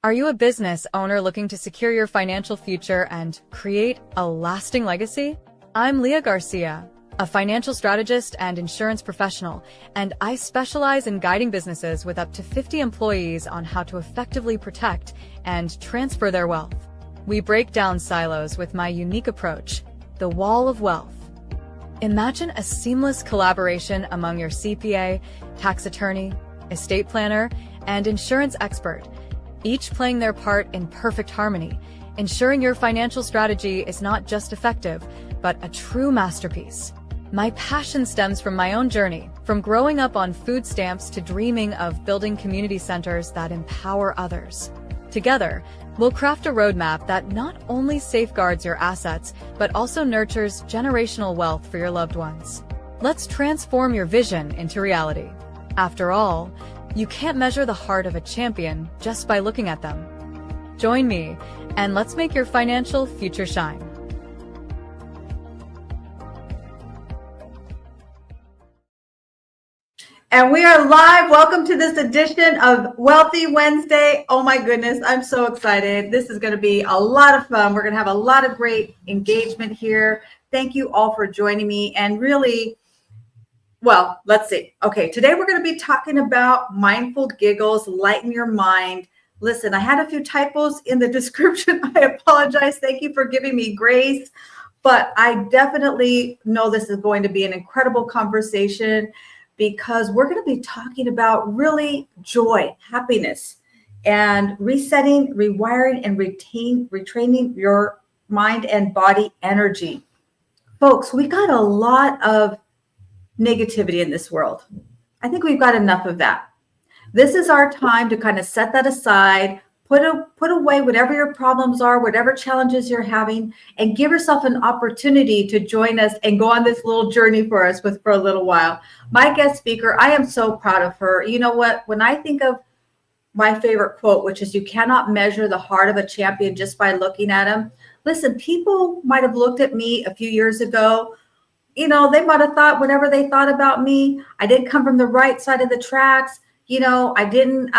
Are you a business owner looking to secure your financial future and create a lasting legacy? I'm Leah Garcia, a financial strategist and insurance professional, and I specialize in guiding businesses with up to 50 employees on how to effectively protect and transfer their wealth. We break down silos with my unique approach, the Wall of Wealth. Imagine a seamless collaboration among your CPA, tax attorney, estate planner, and insurance expert, each playing their part in perfect harmony, ensuring your financial strategy is not just effective, but a true masterpiece. My passion stems from my own journey, from growing up on food stamps to dreaming of building community centers that empower others. Together, we'll craft a roadmap that not only safeguards your assets, but also nurtures generational wealth for your loved ones. Let's transform your vision into reality. After all, you can't measure the heart of a champion just by looking at them. Join me, and let's make your financial future shine. And we are live. Welcome to this edition of Wealthy Wednesday. Oh my goodness, I'm so excited. This is going to be a lot of fun. We're going to have a lot of great engagement here. Thank you all for joining me. And really, well, let's see. Okay, today we're going to be talking about mindful giggles, lighten your mind. Listen, I had a few typos in the description. I apologize. Thank you for giving me grace. But I definitely know this is going to be an incredible conversation because we're going to be talking about really joy, happiness, and resetting, rewiring, and retraining your mind and body energy. Folks, we got a lot of negativity in this world. I think we've got enough of that. This is our time to kind of set that aside, put away whatever your problems are, whatever challenges you're having, and give yourself an opportunity to join us and go on this little journey for us for a little while. My guest speaker, I am so proud of her. You know what? When I think of my favorite quote, which is, "You cannot measure the heart of a champion just by looking at him." Listen, people might have looked at me a few years ago. You know, they might have thought whatever they thought about me. I didn't come from the right side of the tracks. You know, I didn't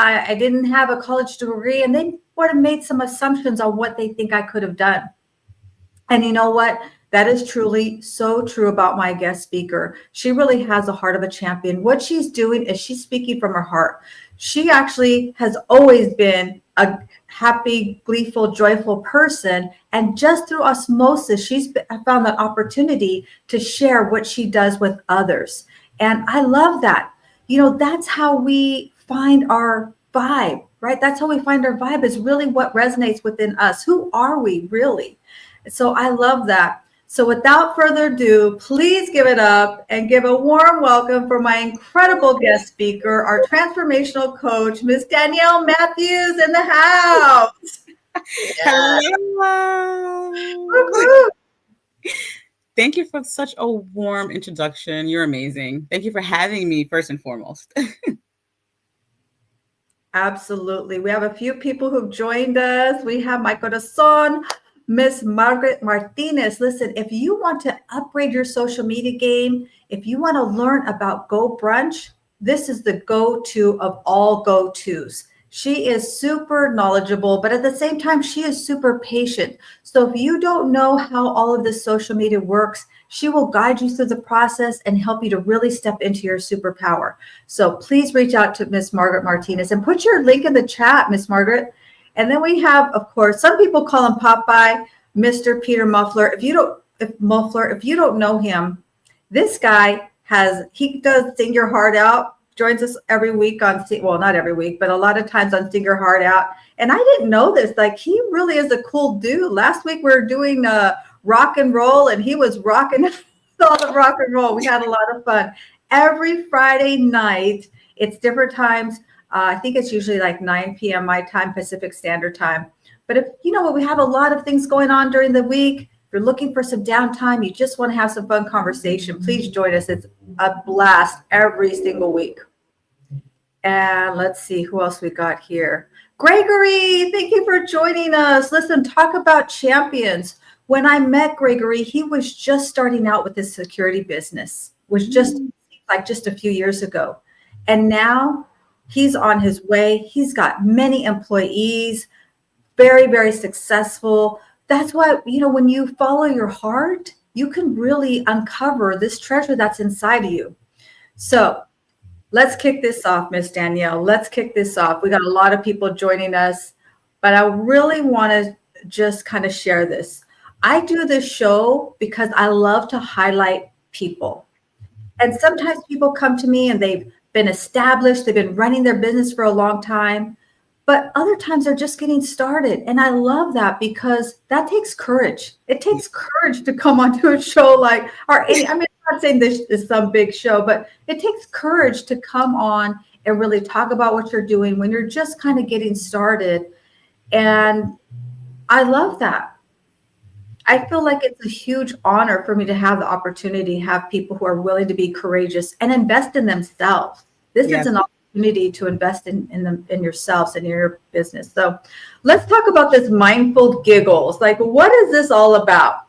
have a college degree, and they would have made some assumptions on what they think I could have done. And you know what? That is truly so true about my guest speaker. She really has the heart of a champion. What she's doing is she's speaking from her heart. She actually has always been a happy, gleeful, joyful person. And just through osmosis, she's found the opportunity to share what she does with others. And I love that. You know, that's how we find our vibe, right? That's how we find our vibe, is really what resonates within us. Who are we really? So I love that. So without further ado, please give it up and give a warm welcome for my incredible guest speaker, our transformational coach, Miss Danielle Matthews in the house. Hello. Woo-hoo. Thank you for such a warm introduction. You're amazing. Thank you for having me, first and foremost. Absolutely. We have a few people who've joined us. We have my corazón, Miss Margaret Martinez. Listen, if you want to upgrade your social media game, if you want to learn about Go Brunch, this is the go-to of all go-tos. She is super knowledgeable, but at the same time, she is super patient. So if you don't know how all of this social media works, she will guide you through the process and help you to really step into your superpower. So please reach out to Miss Margaret Martinez and put your link in the chat, Miss Margaret. And then we have, of course, some people call him Popeye, Mr. Peter Muffler. If you don't know him, this guy he does Sing Your Heart Out, joins us every week on, well, not every week, but a lot of times on Sing Your Heart Out. And I didn't know this, like, he really is a cool dude. Last week we were doing rock and roll, and he was rocking all the rock and roll. We had a lot of fun. Every Friday night, it's different times. I think it's usually like 9 p.m. my time, Pacific Standard Time. But if you know what, we have a lot of things going on during the week. If you're looking for some downtime, you just want to have some fun conversation, please join us. It's a blast every single week. And let's see who else we got here. Gregory, thank you for joining us. Listen, talk about champions. When I met Gregory, he was just starting out with his security business, was just like just a few years ago. And now He's on his way. He's got many employees, very, very successful. That's why, when you follow your heart, you can really uncover this treasure that's inside of you. So let's kick this off, Miss Danielle. Let's kick this off. We got a lot of people joining us, but I really want to just kind of share this. I do this show because I love to highlight people. And sometimes people come to me and they've been established, they've been running their business for a long time, but other times they're just getting started. And I love that because that takes courage. It takes courage to come onto a show like, I'm not saying this is some big show, but it takes courage to come on and really talk about what you're doing when you're just kind of getting started. And I love that. I feel like it's a huge honor for me to have the opportunity to have people who are willing to be courageous and invest in themselves. This is an opportunity to invest in yourselves and in your business. So let's talk about this Mindful Giggles. Like, what is this all about?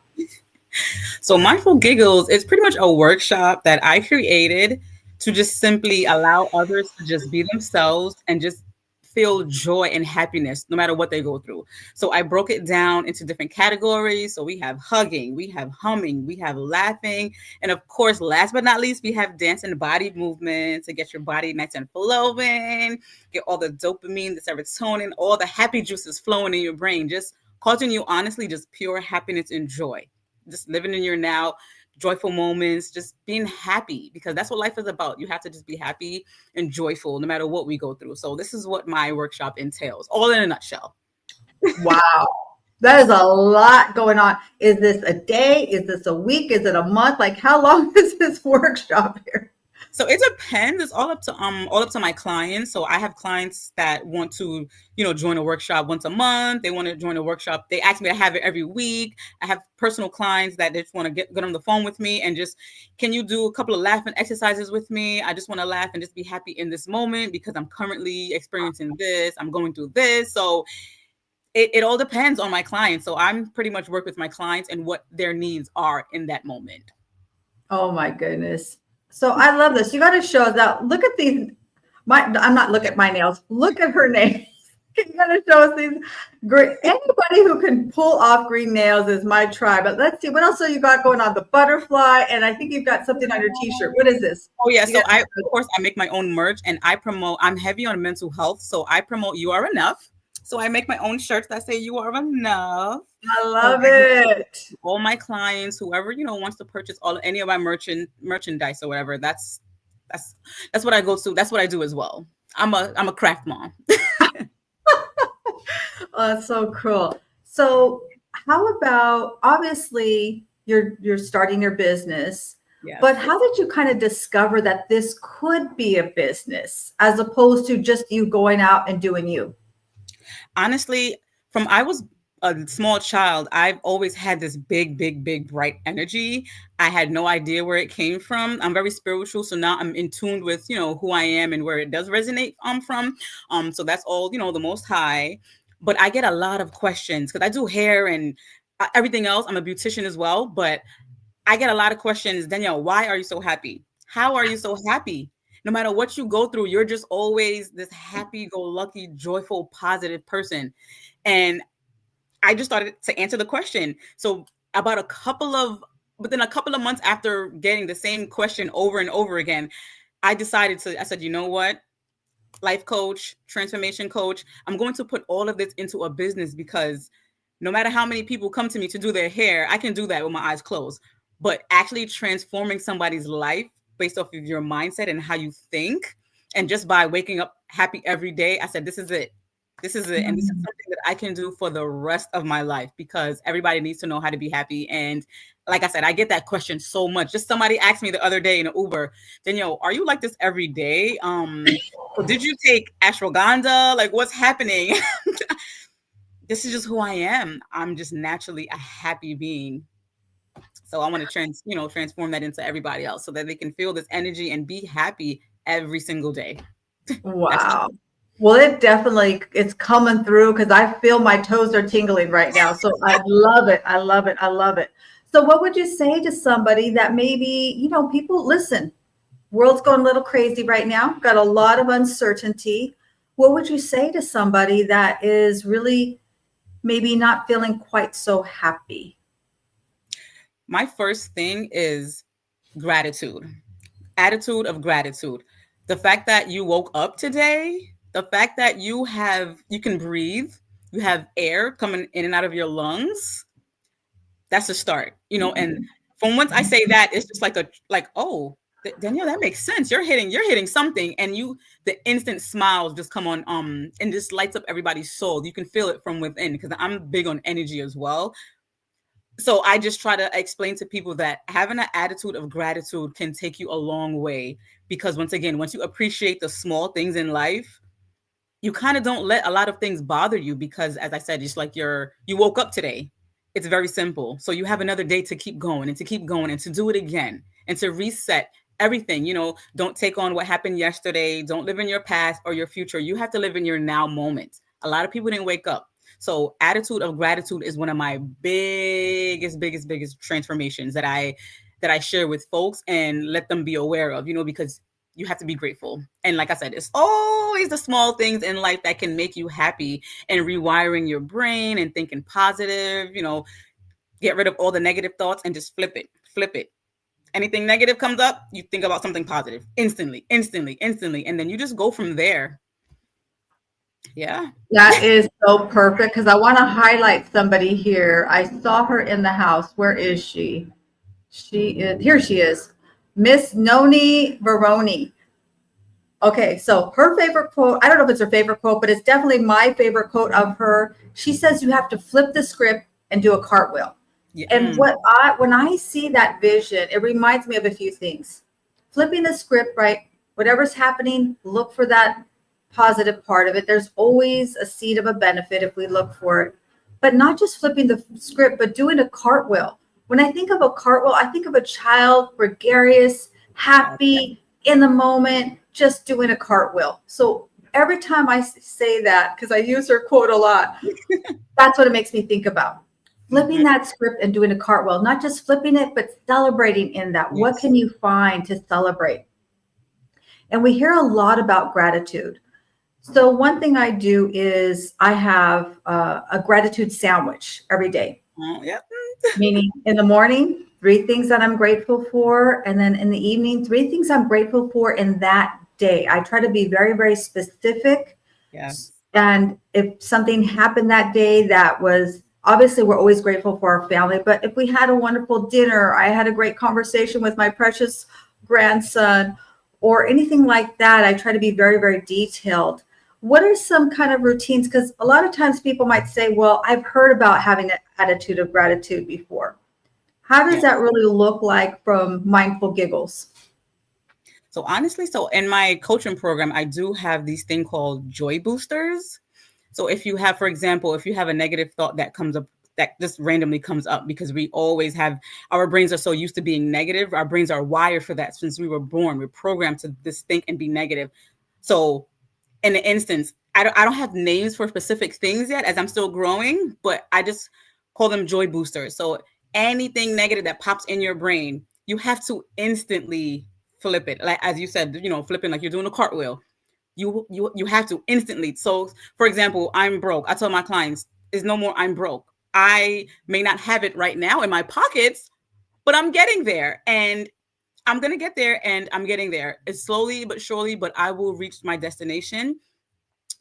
So Mindful Giggles is pretty much a workshop that I created to just simply allow others to just be themselves and just feel joy and happiness no matter what they go through. So I broke it down into different categories. So we have hugging, we have humming, we have laughing, and of course, last but not least, we have dance and body movement to get your body nice and flowing, get all the dopamine, the serotonin, all the happy juices flowing in your brain, just causing you honestly just pure happiness and joy, just living in your now, joyful moments, just being happy, because that's what life is about. You have to just be happy and joyful no matter what we go through. So this is what my workshop entails, all in a nutshell. Wow. That is a lot going on. Is this a day? Is this a week? Is it a month? Like, how long is this workshop here? So it depends. It's all up to my clients. So I have clients that want to, join a workshop once a month. They want to join a workshop. They ask me to have it every week. I have personal clients that just want to get on the phone with me and just, can you do a couple of laughing exercises with me? I just want to laugh and just be happy in this moment because I'm currently experiencing this. I'm going through this. So it all depends on my clients. So I'm pretty much work with my clients and what their needs are in that moment. Oh my goodness. So I love this. You got to show us that. Look at these. I'm not looking at my nails. Look at her nails. You got to show us these great. Anybody who can pull off green nails is my tribe. But let's see what else you got going on. The butterfly, and I think you've got something on your T-shirt. What is this? Oh yeah. So of course, I make my own merch, and I'm heavy on mental health. So I promote You Are Enough. So I make my own shirts that say You Are Enough. I love it. All my clients, whoever wants to purchase any of my merchandise or whatever, that's what I go to. That's what I do as well. I'm a craft mom. Oh, that's so cool. So how about, obviously you're starting your business, yes, but how did you kind of discover that this could be a business as opposed to just you going out and doing you? Honestly, from I was a small child, I've always had this big, bright energy. I had no idea where it came from. I'm very spiritual. So now I'm in tune with, who I am and where it does resonate from. So that's all, the Most High. But I get a lot of questions because I do hair and everything else. I'm a beautician as well. But I get a lot of questions. Danielle, why are you so happy? How are you so happy? No matter what you go through, you're just always this happy-go-lucky, joyful, positive person. And I just started to answer the question. So within a couple of months after getting the same question over and over again, I said, you know what? Life coach, transformation coach, I'm going to put all of this into a business because no matter how many people come to me to do their hair, I can do that with my eyes closed. But actually transforming somebody's life based off of your mindset and how you think, and just by waking up happy every day, I said, this is it. This is it. And this is something that I can do for the rest of my life because everybody needs to know how to be happy. And like I said, I get that question so much. Just somebody asked me the other day in an Uber, Danielle, are you like this every day? Did you take ashwagandha? Like, what's happening? This is just who I am. I'm just naturally a happy being. So I want to transform that into everybody else so that they can feel this energy and be happy every single day. Wow. Well, it's coming through because I feel my toes are tingling right now. So I love it. I love it. I love it. So what would you say to somebody that maybe, people listen, World's going a little crazy right now. Got a lot of uncertainty. What would you say to somebody that is really maybe not feeling quite so happy? My first thing is gratitude, attitude of gratitude. The fact that you woke up today, the fact that you can breathe, you have air coming in and out of your lungs. That's a start, and from once I say that, it's just oh, Danielle, that makes sense. You're hitting something, and the instant smiles just come on, and just lights up everybody's soul. You can feel it from within, because I'm big on energy as well. So I just try to explain to people that having an attitude of gratitude can take you a long way, because once you appreciate the small things in life, you kind of don't let a lot of things bother you, because as I said, it's like you woke up today. It's very simple. So you have another day to keep going and to do it again and to reset everything. Don't take on what happened yesterday. Don't live in your past or your future. You have to live in your now moment. A lot of people didn't wake up. So attitude of gratitude is one of my biggest transformations that I share with folks and let them be aware of, because you have to be grateful. And like I said, it's always the small things in life that can make you happy, and rewiring your brain and thinking positive, get rid of all the negative thoughts and just flip it. Anything negative comes up, you think about something positive instantly. And then you just go from there. Yeah. That is so perfect, because I want to highlight somebody here. I saw her in the house. Where is she? Here she is. Miss Noni Veroni. Okay, so her favorite quote, I don't know if it's her favorite quote, but it's definitely my favorite quote of her. She says you have to flip the script and do a cartwheel. Yeah. And when I see that vision, it reminds me of a few things. Flipping the script, right? Whatever's happening, look for that positive part of it. There's always a seed of a benefit if we look for it. But not just flipping the script, but doing a cartwheel. When I think of a cartwheel, I think of a child, gregarious, happy, in the moment, just doing a cartwheel. So every time I say that, because I use her quote a lot, that's what it makes me think about. Flipping that script and doing a cartwheel, not just flipping it, but celebrating in that. Yes. What can you find to celebrate? And we hear a lot about gratitude. So one thing I do is I have a gratitude sandwich every day. Yep. Meaning in the morning, 3 things that I'm grateful for. And then in the evening, 3 things I'm grateful for in that day. I try to be very, very specific. Yes. And if something happened that day that was, obviously we're always grateful for our family, but if we had a wonderful dinner, I had a great conversation with my precious grandson, or anything like that, I try to be very, very detailed. What are some kind of routines? Because a lot of times people might say, well, I've heard about having an attitude of gratitude before. How does that really look like from Mindful Giggles? So honestly, in my coaching program, I do have these thing called joy boosters. So if you have, for example, if you have a negative thought that comes up, that just randomly comes up, because we always have, our brains are so used to being negative. Our brains are wired for that since we were born. We're programmed to just think and be negative. So in the instance, I don't have names for specific things yet, as I'm still growing, but I just call them joy boosters. So anything negative that pops in your brain, you have to instantly flip it. Like, as you said, flipping like you're doing a cartwheel. You have to instantly. So for example, I'm broke. I tell my clients, there's no more I'm broke. I may not have it right now in my pockets, but I'm getting there, and I'm going to get there, and I'm getting there. It's slowly but surely, but I will reach my destination.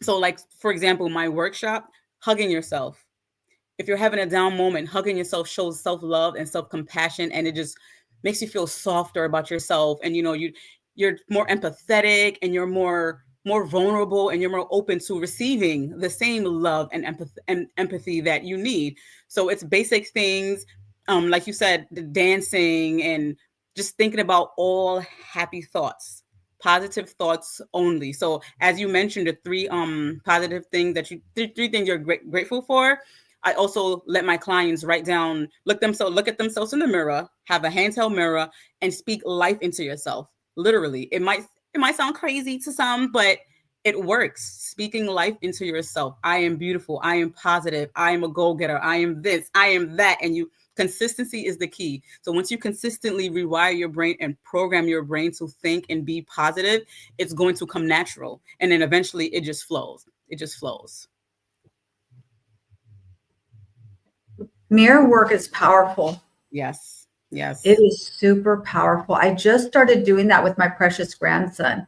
So like, for example, my workshop, hugging yourself. If you're having a down moment, hugging yourself shows self-love and self-compassion, and it just makes you feel softer about yourself. And, you're more empathetic, and you're more vulnerable, and you're more open to receiving the same love and empathy that you need. So it's basic things. Like you said, the dancing, and just thinking about all happy thoughts, positive thoughts only. So as you mentioned, the 3 positive things that three things you're grateful for. I also let my clients write down, look at themselves in the mirror, have a handheld mirror, and speak life into yourself. Literally, it might sound crazy to some, but it works. Speaking life into yourself. I am beautiful. I am positive. I am a go-getter. I am this. I am that. And consistency is the key. So once you consistently rewire your brain and program your brain to think and be positive, it's going to come natural. And then eventually it just flows. It just flows. Mirror work is powerful. Yes. Yes. It is super powerful. I just started doing that with my precious grandson.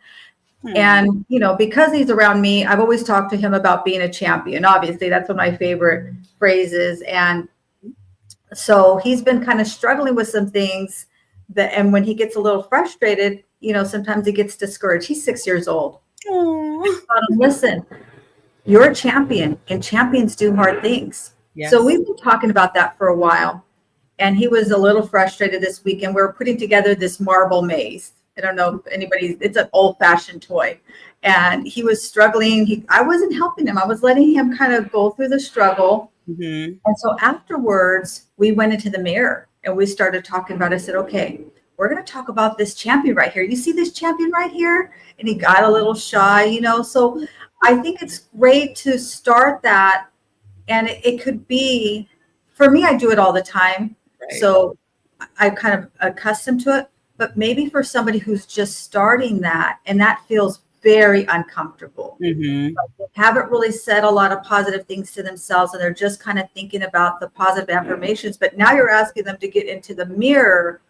And, because he's around me, I've always talked to him about being a champion. Obviously, that's one of my favorite phrases. And so he's been kind of struggling with some things and when he gets a little frustrated, sometimes he gets discouraged. He's 6 years old. Listen, you're a champion and champions do hard things. Yes. So we've been talking about that for a while. And he was a little frustrated this weekend. We were putting together this marble maze. I don't know if it's an old fashioned toy. And he was struggling. I wasn't helping him. I was letting him kind of go through the struggle. Mm-hmm. And so afterwards, we went into the mirror and we started talking about it. I said, okay, we're going to talk about this champion right here. You see this champion right here? And he got a little shy, So I think it's great to start that. And it could be, for me, I do it all the time. Right. So I'm kind of accustomed to it. But maybe for somebody who's just starting that, and that feels very uncomfortable. Mm-hmm. They haven't really said a lot of positive things to themselves, and they're just kind of thinking about the positive affirmations. But now you're asking them to get into the mirror.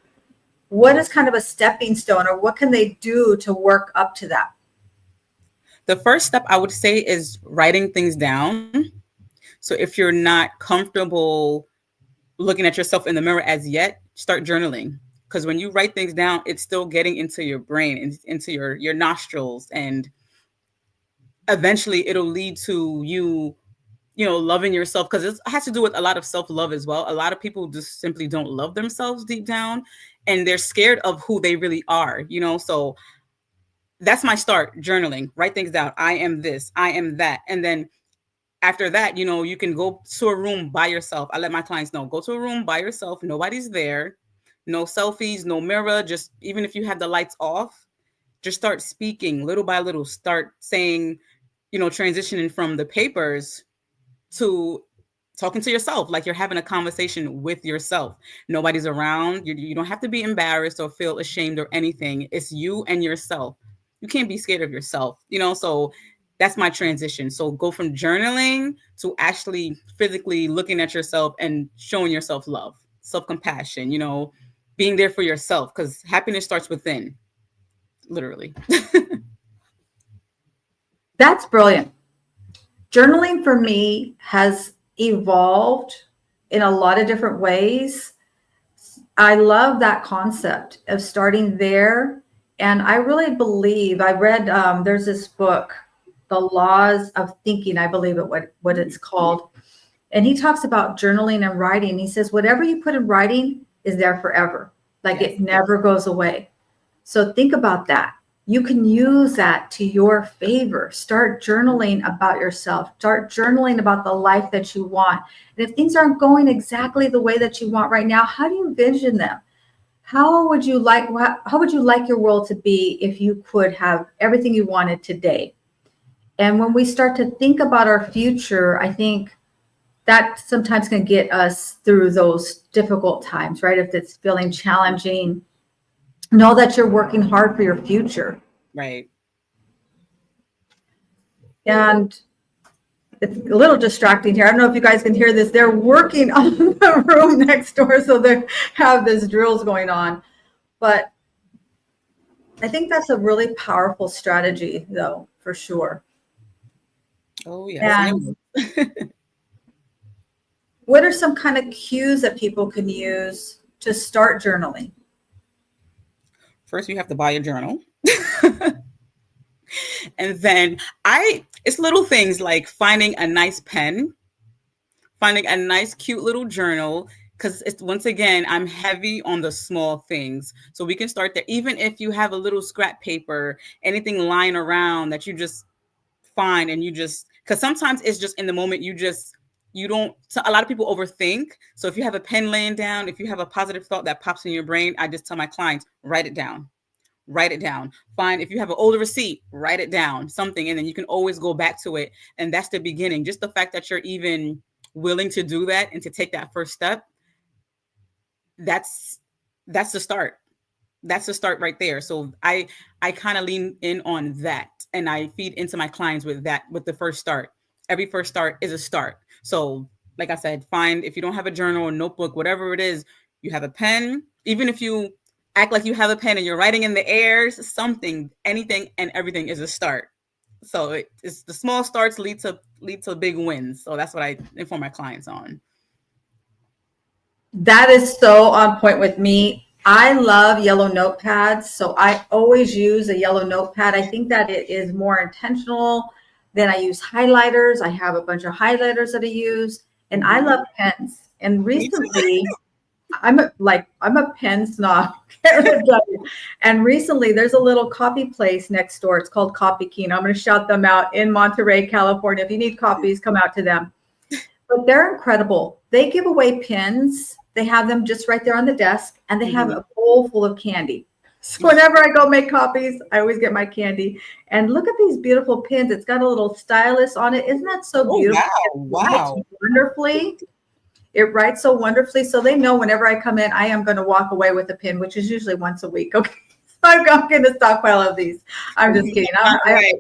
What is kind of a stepping stone, or what can they do to work up to that? The first step I would say is writing things down. So if you're not comfortable looking at yourself in the mirror as yet, start journaling. Because when you write things down, it's still getting into your brain and into your nostrils. And eventually it'll lead to you loving yourself, because it has to do with a lot of self-love as well. A lot of people just simply don't love themselves deep down, and they're scared of who they really are, So that's my start, journaling. Write things down. I am this, I am that. And then after that, you can go to a room by yourself. I let my clients know, go to a room by yourself. Nobody's there. No selfies, no mirror. Just even if you have the lights off, just start speaking little by little. Start saying, transitioning from the papers to talking to yourself, like you're having a conversation with yourself. Nobody's around. You don't have to be embarrassed or feel ashamed or anything. It's you and yourself. You can't be scared of yourself, so that's my transition. So go from journaling to actually physically looking at yourself and showing yourself love, self-compassion, being there for yourself, because happiness starts within, literally. That's brilliant. Journaling for me has evolved in a lot of different ways. I love that concept of starting there. And I really believe, I read, there's this book, The Laws of Thinking, I believe what it's called. And he talks about journaling and writing. He says, whatever you put in writing is there forever. Like It never goes away. So think about that. You can use that to your favor. Start journaling about yourself. Start journaling about the life that you want. And if things aren't going exactly the way that you want right now, how do you envision them? How would you like your world to be if you could have everything you wanted today? And when we start to think about our future, I think that sometimes can get us through those difficult times, right? If it's feeling challenging, know that you're working hard for your future. Right. And it's a little distracting here. I don't know if you guys can hear this. They're working on the room next door, so they have this drills going on. But I think that's a really powerful strategy, though, for sure. Oh, yes. What are some kind of cues that people can use to start journaling? First, you have to buy a journal. And then it's little things like finding a nice pen, finding a nice, cute little journal. Because it's, once again, I'm heavy on the small things. So we can start there. Even if you have a little scrap paper, anything lying around that you just find, and because sometimes it's just in the moment, a lot of people overthink. So if you have a pen laying down, if you have a positive thought that pops in your brain, I just tell my clients, write it down. write it down. Find, if you have an older receipt, write it down, something, and then you can always go back to it. And that's the beginning. Just the fact that you're even willing to do that and to take that first step, that's the start. That's the start right there. So I kind of lean in on that, and I feed into my clients with that, with the first start. Every first start is a start. So like I said, find, if you don't have a journal or notebook, whatever it is, you have a pen. Even if you act like you have a pen and you're writing in the air, something, anything and everything is a start. So it's the small starts lead to big wins. So that's what I inform my clients on. That is so on point with me. I love yellow notepads, so I always use a yellow notepad. I think that it is more intentional than I use highlighters. I have a bunch of highlighters that I use, and I love pens. And recently, I'm a pen snob. And recently, there's a little coffee place next door. It's called Coffee Keen. I'm going to shout them out in Monterey, California. If you need coffees, come out to them. But they're incredible. They give away pins. They have them just right there on the desk, and they have a bowl full of candy. So whenever I go make copies, I always get my candy. And look at these beautiful pins. It's got a little stylus on it. Isn't that so beautiful? Wow. It writes wonderfully. It writes so wonderfully. So they know whenever I come in, I am going to walk away with a pin, which is usually once a week. Okay. So I'm going to stockpile of these. I'm just kidding. I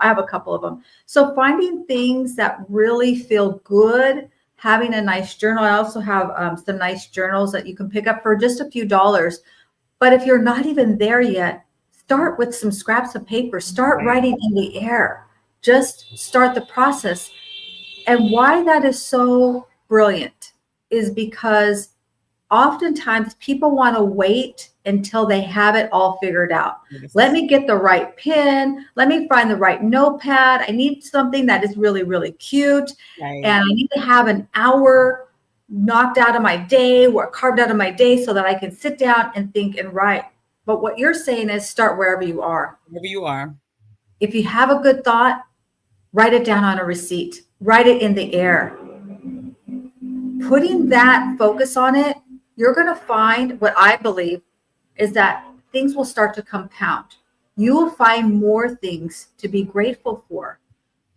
have a couple of them. So finding things that really feel good, having a nice journal. I also have some nice journals that you can pick up for just a few dollars. But if you're not even there yet, start with some scraps of paper. Start writing in the air. Just start the process. And why that is so brilliant is because oftentimes people want to wait until they have it all figured out. Let me get the right pen. Let me find the right notepad. I need something that is really, really cute. Right. And I need to have an hour knocked out of my day or carved out of my day so that I can sit down and think and write. But what you're saying is start wherever you are. Wherever you are. If you have a good thought, write it down on a receipt. Write it in the air. Putting that focus on it, you're going to find, what I believe is that things will start to compound. You will find more things to be grateful for.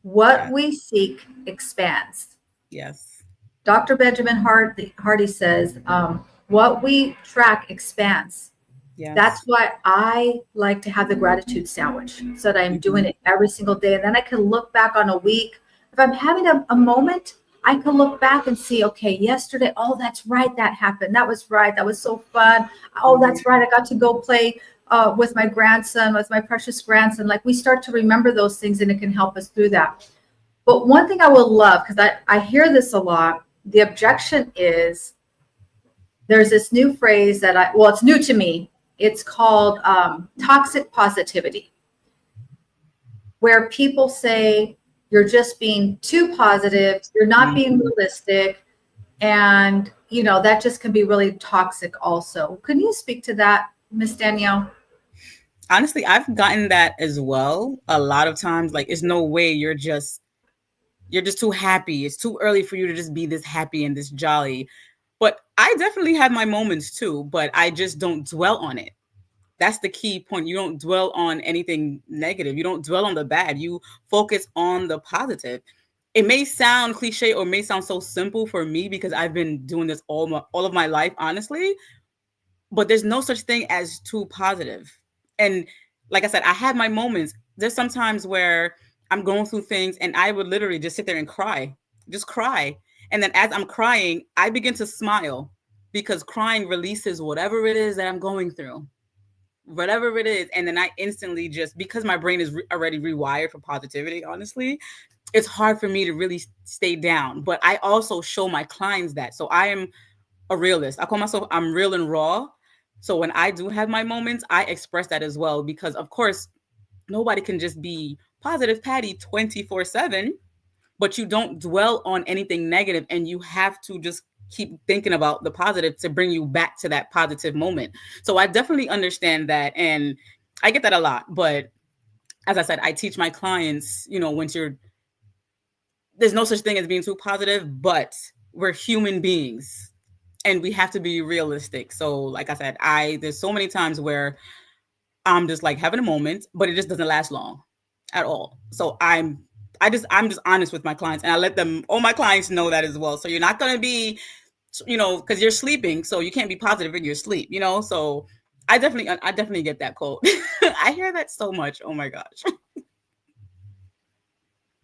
What we seek expands. Yes. Dr. Benjamin Hardy says, what we track expands. Yes. That's why I like to have the gratitude sandwich, so that I'm doing it every single day. And then I can look back on a week. If I'm having a moment, I can look back and see, okay, yesterday, oh, that's right, that happened. That was right. That was so fun. Oh, that's right. I got to go play with my grandson, with my precious grandson. Like, we start to remember those things, and it can help us through that. But one thing I will love, because I hear this a lot, the objection is there's this new phrase that it's new to me. It's called toxic positivity, where people say, you're just being too positive. You're not being realistic. And, that just can be really toxic also. Can you speak to that, Miss Danielle? Honestly, I've gotten that as well. A lot of times, like, it's no way you're just too happy. It's too early for you to just be this happy and this jolly. But I definitely have my moments too, but I just don't dwell on it. That's the key point. You don't dwell on anything negative. You don't dwell on the bad. You focus on the positive. It may sound cliche or may sound so simple for me because I've been doing this all of my life, honestly, but there's no such thing as too positive. And like I said, I have my moments. There's some times where I'm going through things and I would literally just sit there and cry, just cry. And then as I'm crying, I begin to smile because crying releases whatever it is that I'm going through. Whatever it is. And then I instantly just, because my brain is already rewired for positivity, honestly, it's hard for me to really stay down. But I also show my clients that. So I am a realist. I call myself, I'm real and raw. So when I do have my moments, I express that as well, because of course, nobody can just be positive Patty 24/7, but you don't dwell on anything negative, and you have to just keep thinking about the positive to bring you back to that positive moment. So I definitely understand that. And I get that a lot. But as I said, I teach my clients, there's no such thing as being too positive, but we're human beings and we have to be realistic. So like I said, there's so many times where I'm just like having a moment, but it just doesn't last long at all. So I'm just honest with my clients, and I let them, all my clients know that as well. So you're not going to be, because you're sleeping, so you can't be positive in your sleep, So I definitely get that quote. I hear that so much. Oh my gosh.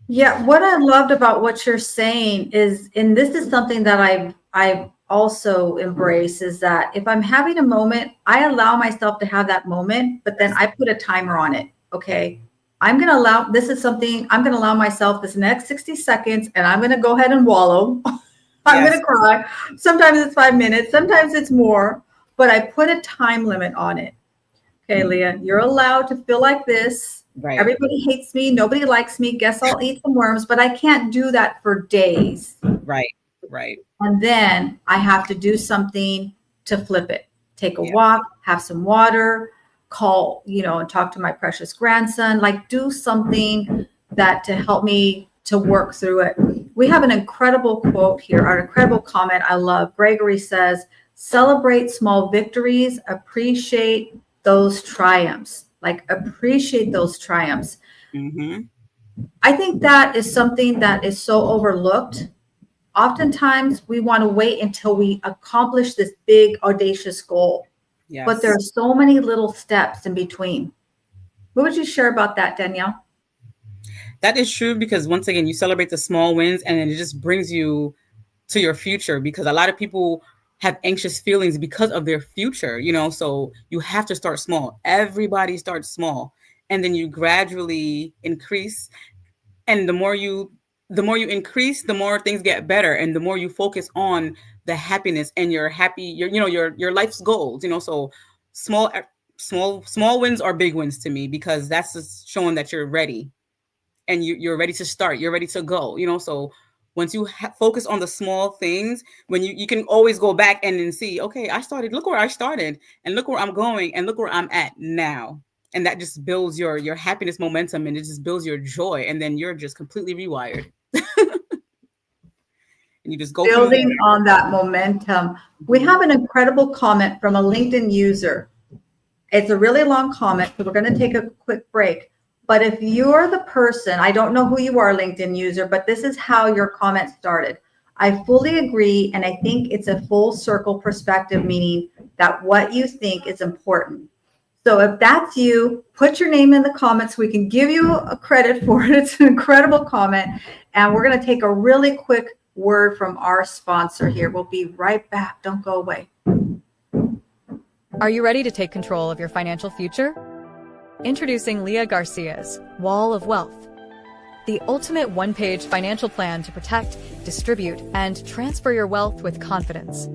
Yeah, what I loved about what you're saying is, and this is something that I've also embraced, is that if I'm having a moment, I allow myself to have that moment, but then I put a timer on it. Okay. This is something I'm going to allow myself this next 60 seconds, and I'm going to go ahead and wallow. I'm Yes. going to cry. Sometimes it's 5 minutes, sometimes it's more, but I put a time limit on it. Okay, Leah, you're allowed to feel like this. Right. Everybody hates me. Nobody likes me. Guess I'll eat some worms, but I can't do that for days. Right. Right. And then I have to do something to flip it. Take a Yeah. walk, have some water, call, and talk to my precious grandson, like do something that to help me to work through it. We have an incredible quote here, an incredible comment I love. Gregory says, celebrate small victories, appreciate those triumphs. Like appreciate those triumphs. Mm-hmm. I think that is something that is so overlooked. Oftentimes we want to wait until we accomplish this big audacious goal. Yes. But there are so many little steps in between. What would you share about that, Danielle? That is true, because once again, you celebrate the small wins, and then it just brings you to your future, because a lot of people have anxious feelings because of their future, so you have to start small. Everybody starts small, and then you gradually increase. And the more you increase, the more things get better, and the more you focus on the happiness and your life's goals, so small small wins are big wins to me, because that's just showing that you're ready, and you're ready to start, you're ready to go, so once you focus on the small things, when you can always go back and then see, okay, look where I started, and look where I'm going, and look where I'm at now. And that just builds your happiness momentum, and it just builds your joy, and then you're just completely rewired. And you just go from Building there. on that momentum. We have an incredible comment from a LinkedIn user. It's a really long comment, so we're going to take a quick break. But if you're the person, I don't know who you are, LinkedIn user, but this is how your comment started. I fully agree, and I think it's a full circle perspective, meaning that what you think is important. So if that's you, put your name in the comments. We can give you a credit for it. It's an incredible comment. And we're going to take a really quick word from our sponsor here. We'll be right back. Don't go away. Are you ready to take control of your financial future? Introducing Leah Garcia's Wall of Wealth, the ultimate one-page financial plan to protect, distribute, and transfer your wealth with confidence.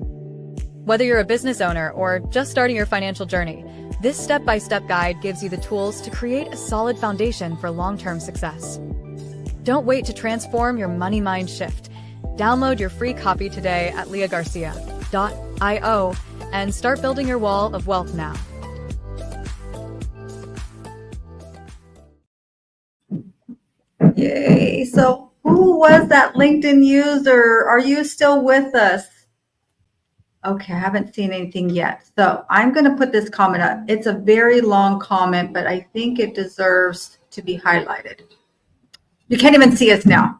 Whether you're a business owner or just starting your financial journey, this step-by-step guide gives you the tools to create a solid foundation for long-term success. Don't wait to transform your money mind shift. Download your free copy today at leahgarcia.io and start building your wall of wealth now. Yay. So who was that LinkedIn user? Are you still with us? Okay, I haven't seen anything yet. So I'm going to put this comment up. It's a very long comment, but I think it deserves to be highlighted. You can't even see us now.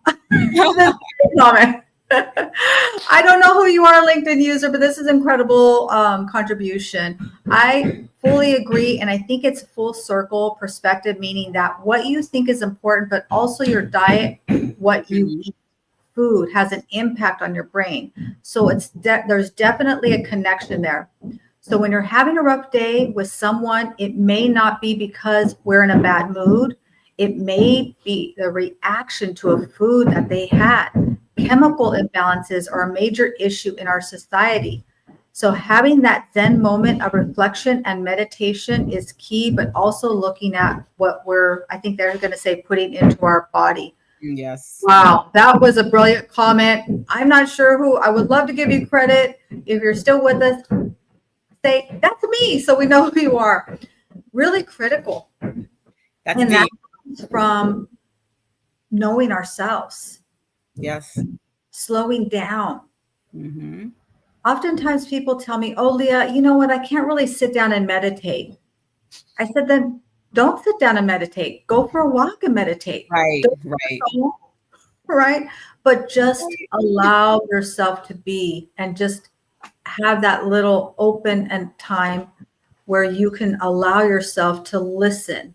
Comment. I don't know who you are, LinkedIn user, but this is incredible contribution. I fully agree, and I think it's full circle perspective, meaning that what you think is important, but also your diet, what you eat, food has an impact on your brain. So there's definitely a connection there. So when you're having a rough day with someone, it may not be because we're in a bad mood. It may be the reaction to a food that they had. Chemical imbalances are a major issue in our society. So having that Zen moment of reflection and meditation is key, but also looking at what I think they're going to say, putting into our body. Yes. Wow, that was a brilliant comment. I'm not sure who. I would love to give you credit. If you're still with us, say, that's me, so we know who you are. Really critical. That's and me. that comes from knowing ourselves. Yes. Slowing down. Mm-hmm. Oftentimes people tell me, oh, Leah, you know what? I can't really sit down and meditate. I said, then don't sit down and meditate. Go for a walk and meditate. Right, Don't right. right? But just allow yourself to be and just have that little open and time where you can allow yourself to listen.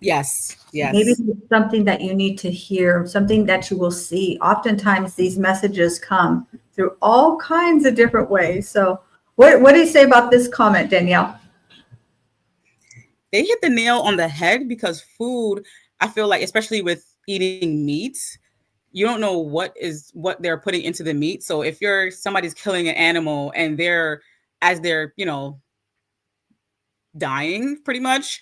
Yes, Maybe yes. it's something that you need to hear, something that you will see. Oftentimes these messages come through all kinds of different ways. So what do you say about this comment, Danielle? They hit the nail on the head because food, I feel like, especially with eating meat, you don't know what they're putting into the meat. So if somebody's killing an animal and as they're, dying pretty much,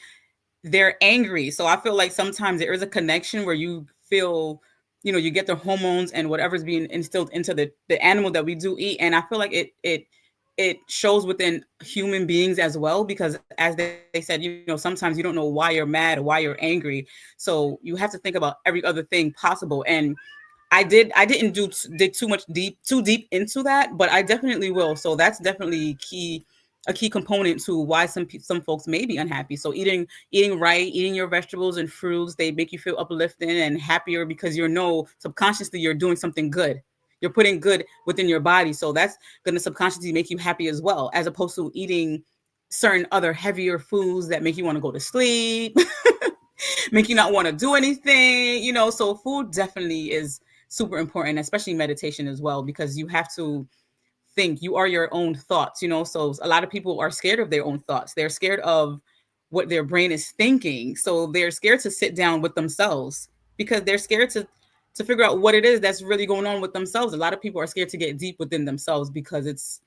they're angry. So I feel like sometimes there is a connection where you feel, you get the hormones and whatever's being instilled into the animal that we do eat. And I feel like it shows within human beings as well, because as they said, sometimes you don't know why you're mad or why you're angry. So you have to think about every other thing possible. And I didn't dig too deep into that, but I definitely will. So that's definitely a key component to why some folks may be unhappy. So eating right, eating your vegetables and fruits, they make you feel uplifting and happier because subconsciously you're doing something good. You're putting good within your body. So that's going to subconsciously make you happy as well, as opposed to eating certain other heavier foods that make you want to go to sleep, make you not want to do anything, so food definitely is super important, especially meditation as well, because you have to think you are your own thoughts, so a lot of people are scared of their own thoughts. They're scared of what their brain is thinking. So they're scared to sit down with themselves because they're scared to figure out what it is that's really going on with themselves. A lot of people are scared to get deep within themselves because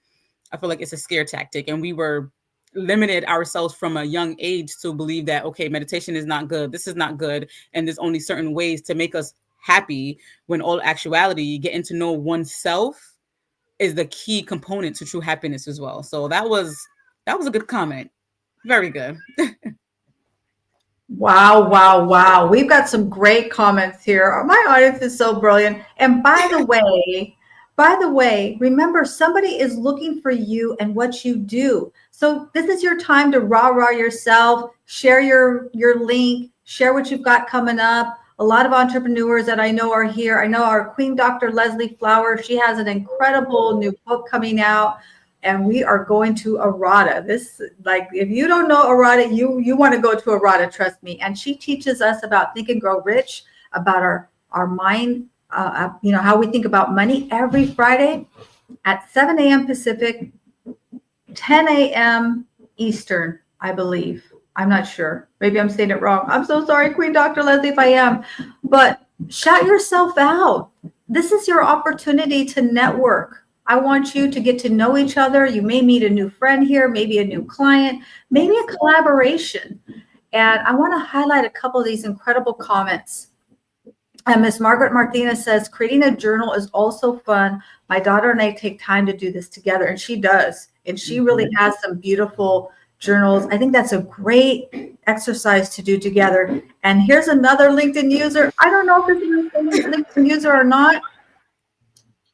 I feel like it's a scare tactic, and we were limited ourselves from a young age to believe that, okay, meditation is not good, this is not good, and there's only certain ways to make us happy, when all actuality, getting to know oneself is the key component to true happiness as well. So that was a good comment. Very good. Wow, wow, wow. We've got some great comments here. My audience is so brilliant. And by the way, remember, somebody is looking for you and what you do. So this is your time to rah-rah yourself, share your link, share what you've got coming up. A lot of entrepreneurs that I know are here. I know our Queen Dr. Leslie Flower, she has an incredible new book coming out. And we are going to Arata. This, like, if you don't know Arata, you want to go to Arata, trust me. And she teaches us about Think and Grow Rich, about our mind, how we think about money every Friday at 7 a.m. Pacific, 10 a.m. Eastern, I believe. I'm not sure. Maybe I'm saying it wrong. I'm so sorry, Queen Dr. Leslie, if I am. But shout yourself out. This is your opportunity to network. I want you to get to know each other. You may meet a new friend here, maybe a new client, maybe a collaboration. And I want to highlight a couple of these incredible comments. And Miss Margaret Martinez says, creating a journal is also fun. My daughter and I take time to do this together. And she does. And she really has some beautiful journals. I think that's a great exercise to do together. And here's another LinkedIn user. I don't know if this is a LinkedIn user or not.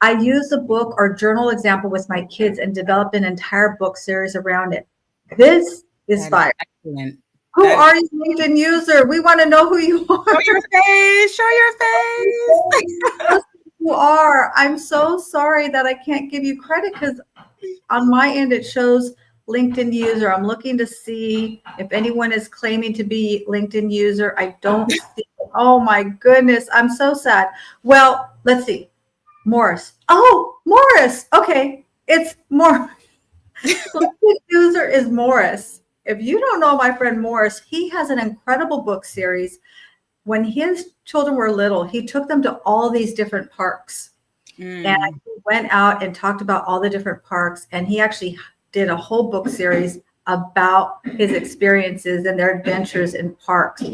I use a book or journal example with my kids and developed an entire book series around it. This is fire. Excellent. Who are you, LinkedIn user? We want to know who you are. Show your face. Show your face. You are. I'm so sorry that I can't give you credit because on my end it shows LinkedIn user. I'm looking to see if anyone is claiming to be LinkedIn user. I don't see it. Oh my goodness. I'm so sad. Well, let's see. Morris. Oh, Morris. Okay. It's Morris. LinkedIn user is Morris. If you don't know my friend Morris, he has an incredible book series. When his children were little, he took them to all these different parks. And he went out and talked about all the different parks. And he actually did a whole book series about his experiences and their adventures in parks.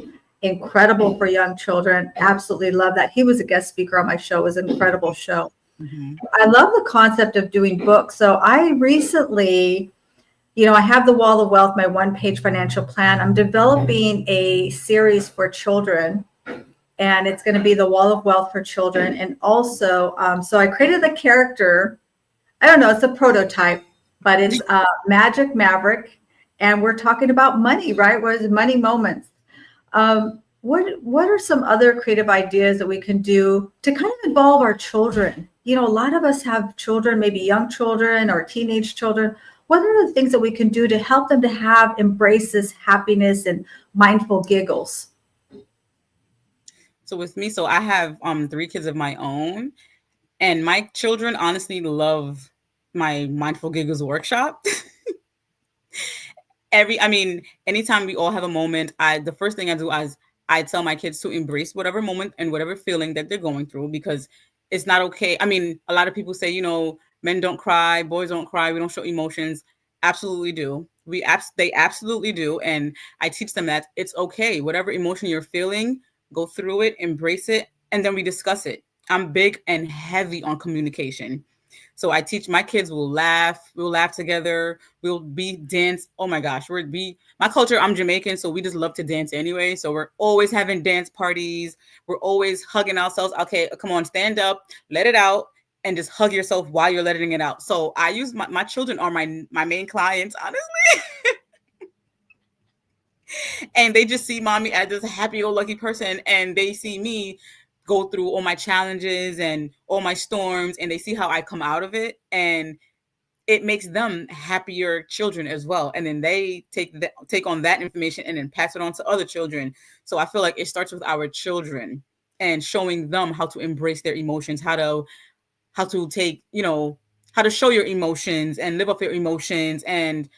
Incredible for young children. Absolutely love that. He was a guest speaker on my show. It was an incredible show. Mm-hmm. I love the concept of doing books. So I recently, I have the Wall of Wealth, my one-page financial plan. I'm developing a series for children, and it's going to be the Wall of Wealth for children. And also, so I created the character. I don't know, it's a prototype, but it's Magic Maverick. and we're talking about money, right? What is money moments? What are some other creative ideas that we can do to kind of involve our children? You know, a lot of us have children, maybe young children or teenage children. What are the things that we can do to help them to have embrace this happiness and mindful giggles? So with me, so I have 3 kids of my own, and my children honestly love my Mindful Giggles workshop. Anytime we all have a moment, the first thing I do is I tell my kids to embrace whatever moment and whatever feeling that they're going through, because it's not okay. I mean, a lot of people say, men don't cry, boys don't cry, we don't show emotions. Absolutely do. They absolutely do. And I teach them that it's okay. Whatever emotion you're feeling, go through it, embrace it, and then we discuss it. I'm big and heavy on communication. So I teach my kids, we'll laugh together, we'll be dance. Oh my gosh, my culture, I'm Jamaican, so we just love to dance anyway. So we're always having dance parties. We're always hugging ourselves. Okay, come on, stand up, let it out, and just hug yourself while you're letting it out. So I use my children are my main clients, honestly. And they just see mommy as this happy-go-lucky person, and they see me go through all my challenges and all my storms, and they see how I come out of it, and it makes them happier children as well. And then they take on that information and then pass it on to other children. So I feel like it starts with our children and showing them how to embrace their emotions, how to take, how to show your emotions and live up your emotions, and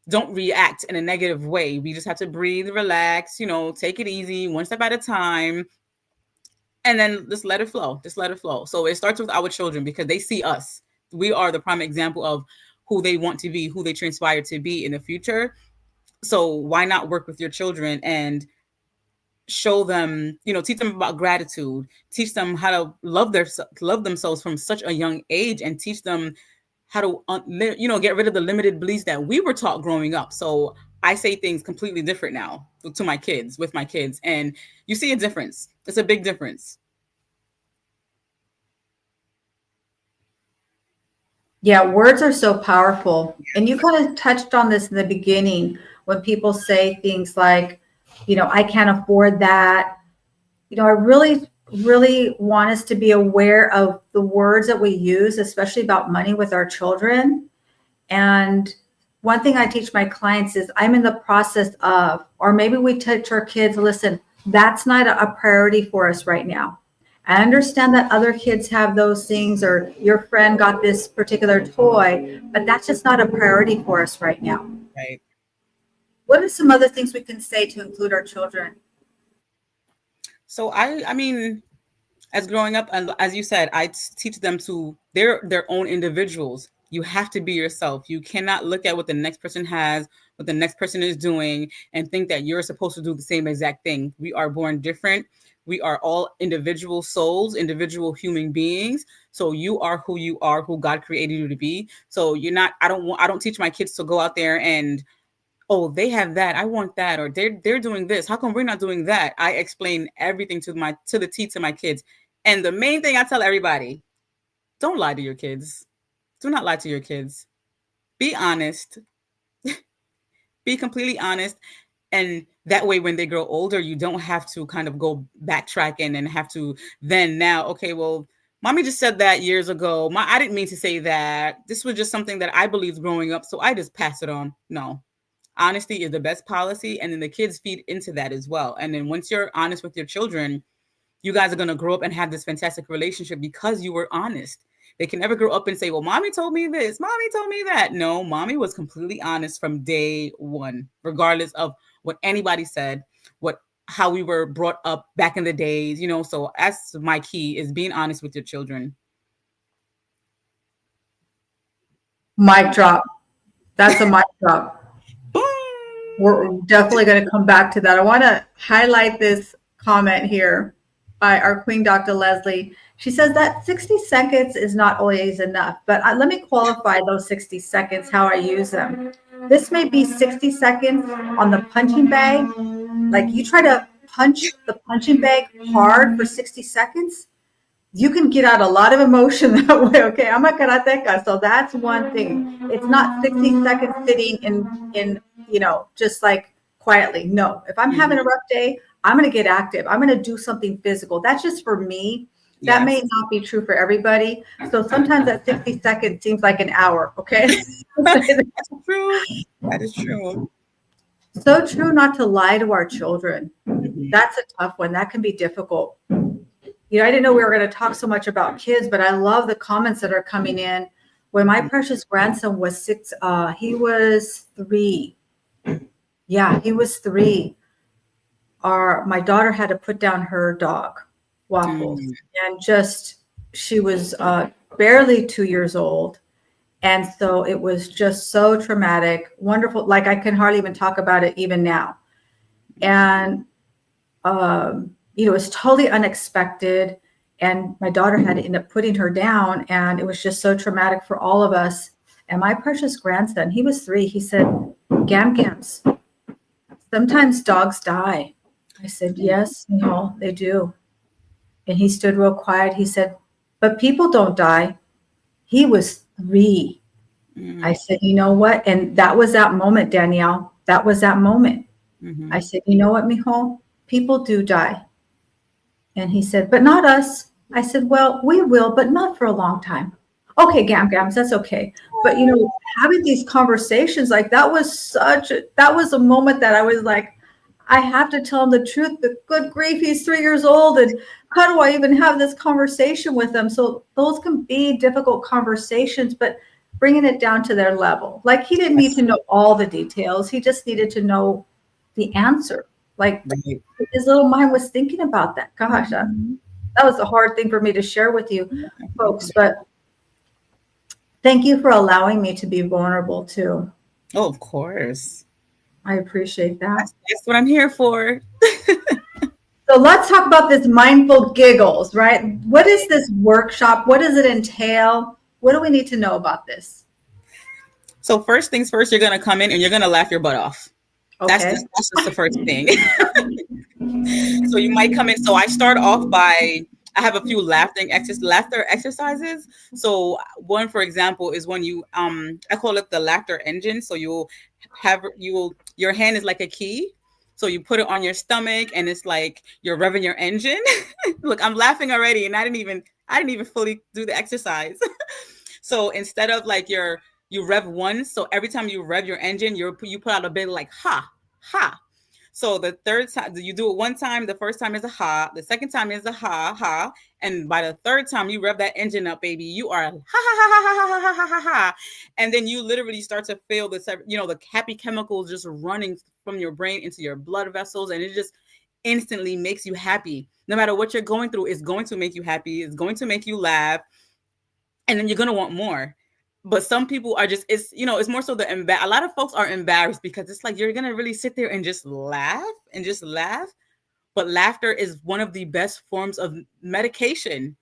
don't react in a negative way. We just have to breathe, relax, take it easy, one step at a time, and then just let it flow. Just let it flow. So it starts with our children because they see us. We are the prime example of who they want to be, who they transpire to be in the future. So why not work with your children and show them, teach them about gratitude, teach them how to love themselves from such a young age, and teach them how to, get rid of the limited beliefs that we were taught growing up. So I say things completely different now with my kids, and you see a difference. It's a big difference. Yeah, words are so powerful. And you kind of touched on this in the beginning when people say things like, I can't afford that. I really, really want us to be aware of the words that we use, especially about money with our children. And one thing I teach my clients is I'm in the process of, or maybe we teach our kids, listen, that's not a priority for us right now. I understand that other kids have those things, or your friend got this particular toy, but that's just not a priority for us right now. Right. What are some other things we can say to include our children? So I mean, as growing up, and as you said, I teach them to they're their own individuals. You have to be yourself. You cannot look at what the next person has, what the next person is doing, and think that you're supposed to do the same exact thing. We are born different. We are all individual souls, individual human beings. So you are, who God created you to be. So you're not, I don't teach my kids to go out there and, oh, they have that, I want that, or they're doing this, how come we're not doing that? I explain everything to the T to my kids. And the main thing I tell everybody, don't lie to your kids. Do not lie to your kids. Be honest. Be completely honest. And that way, when they grow older, you don't have to kind of go backtracking and have to then now, okay, well, mommy just said that years ago. I didn't mean to say that. This was just something that I believed growing up, so I just pass it on. No. Honesty is the best policy, and then the kids feed into that as well. And then once you're honest with your children, you guys are going to grow up and have this fantastic relationship because you were honest. They can never grow up and say, well, mommy told me this, mommy told me that. No, mommy was completely honest from day one, regardless of what anybody said, how we were brought up back in the days, so that's my key, is being honest with your children. Mic drop. That's a mic drop. We're definitely going to come back to that. I want to highlight this comment here by our Queen, Dr. Leslie. She says that 60 seconds is not always enough, but let me qualify those 60 seconds, how I use them. This may be 60 seconds on the punching bag. Like you try to punch the punching bag hard for 60 seconds, you can get out a lot of emotion that way. Okay, I'm a karateka, so that's one thing. It's not 60 seconds sitting in just like quietly. No, if I'm having a rough day, I'm going to get active. I'm going to do something physical. That's just for me. That may not be true for everybody. So sometimes that 60 seconds seems like an hour. Okay. That's true. That is true. So true not to lie to our children. That's a tough one. That can be difficult. I didn't know we were going to talk so much about kids, but I love the comments that are coming in. When my precious grandson was 6, he was 3. Yeah, he was 3. My daughter had to put down her dog, Waffles, and she was barely 2 years old. And so it was just so traumatic, wonderful. Like I can hardly even talk about it even now. And, it was totally unexpected. And my daughter had to end up putting her down. And it was just so traumatic for all of us. And my precious grandson, he was 3. He said, Gams, sometimes dogs die. I said, yes, they do. And he stood real quiet. He said, but people don't die. He was 3. I said, you know what? And that was that moment, Danielle. That was that moment. I said, you know what, mijo? People do die. And he said, but not us. I said, well, we will, but not for a long time. Okay, Gams, that's okay. But, having these conversations, like that was a moment that I was like, I have to tell him the truth, but good grief, he's 3 years old. And how do I even have this conversation with him? So those can be difficult conversations, but bringing it down to their level. Like he didn't need to know all the details. He just needed to know the answer. Like his little mind was thinking about that. Gosh, that was a hard thing for me to share with you folks, but thank you for allowing me to be vulnerable too. Oh, of course. I appreciate that. That's what I'm here for. So let's talk about this Mindful Giggles, right? What is this workshop? What does it entail? What do we need to know about this? So first things first, you're going to come in and you're going to laugh your butt off. Okay. That's just the first thing. So you might come in. So I start off by, I have a few laughter exercises. So one, for example, is when you, I call it the laughter engine. So your hand is like a key. So you put it on your stomach and it's like you're revving your engine. Look, I'm laughing already and I didn't even fully do the exercise. So instead of like you rev once. So every time you rev your engine, you put out a bit like ha, ha. So the third time you do it one time, the first time is a ha, the second time is a ha, ha. And by the third time you rev that engine up, baby, you are ha, ha, ha, ha, ha, ha, ha, ha, ha. And then you literally start to feel this, the happy chemicals just running from your brain into your blood vessels. And it just instantly makes you happy. No matter what you're going through, it's going to make you happy. It's going to make you laugh. And then you're going to want more. But some people are just, it's more so a lot of folks are embarrassed because it's like, you're going to really sit there and just laugh. But laughter is one of the best forms of medication.